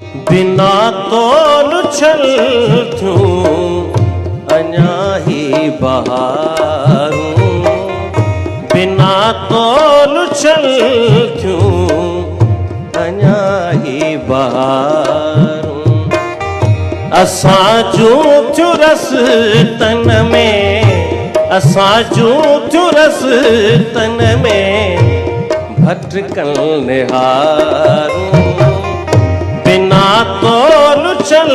बिना तोल छल थूं अञा ही बहारूं, बिना तोल छल थूं अञा ही बहारूं। असां जूं थियूं रस्तन में, असां जूं थियूं रस्तन में भटकल निहारूं। बिना तोल छल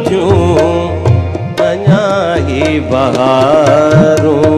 थियूं अञा ही बहारूं।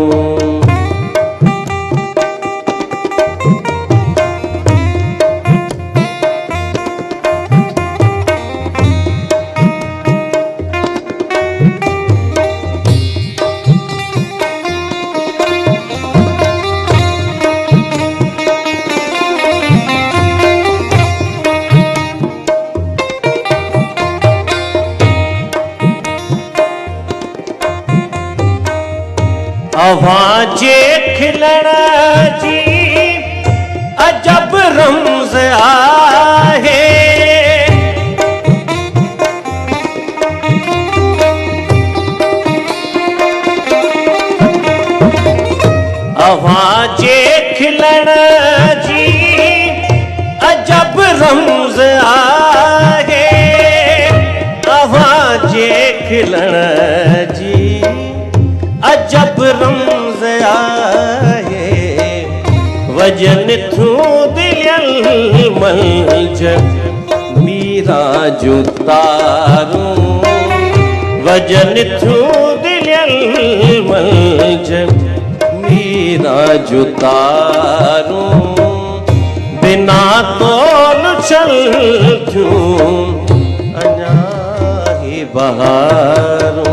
अवांजे खिलण जी अजब रमज़ आहे, अवांजे खिलण जी अजब रमज़ आहे, अवांजे खिलण जी अजब रमज़ आहे। वजन थूं दिलियल मलज मीरा जूं तारूं, वजन थूं दिलियल मलज मीरा जूं तारूं। बिना तोल छल थियूं अञा ही बहारूं।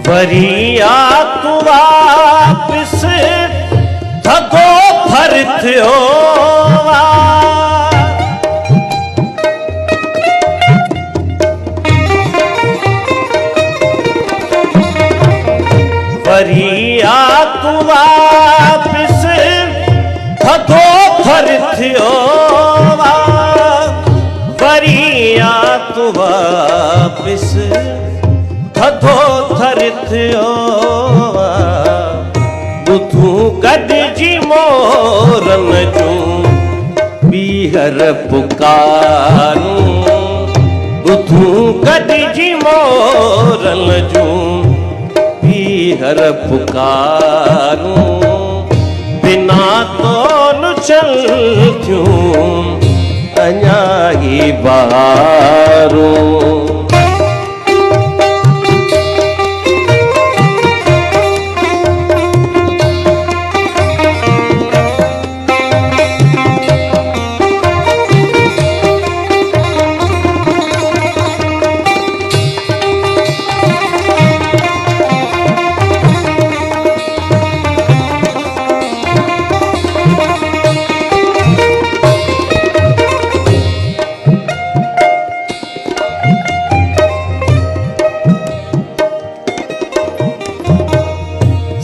वरी आ तू वापिस थगो फर थियो वा, वरी आ तू वापिस थगो फर थियो वा, वरी आ तू वापिस थधो थर थियो वा। ॿुधूं गॾिजी मोरन जूं ॿीहर पुकारूं, ॿुधूं गॾिजी मोरन जूं ॿीहर पुकारूं। बिना तोल छल थियूं अञा ही बहारूं।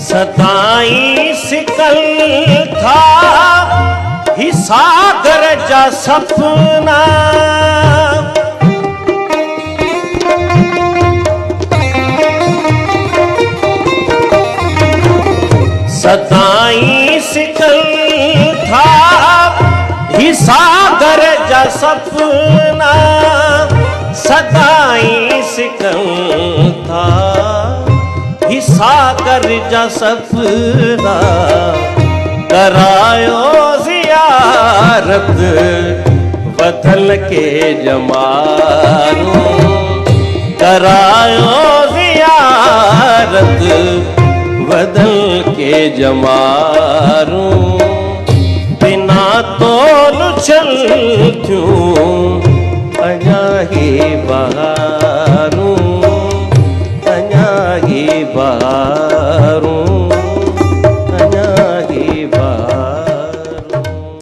सदाई सिकल था ही सागर जा सपना, सदाई सिकल था ही सागर जा सपना, सदाई सिकल था ही सागर जा सपना। करायो ज़ियारत वतन के जमारूं, करायो ज़ियारत वतन के जमारूं। थियूं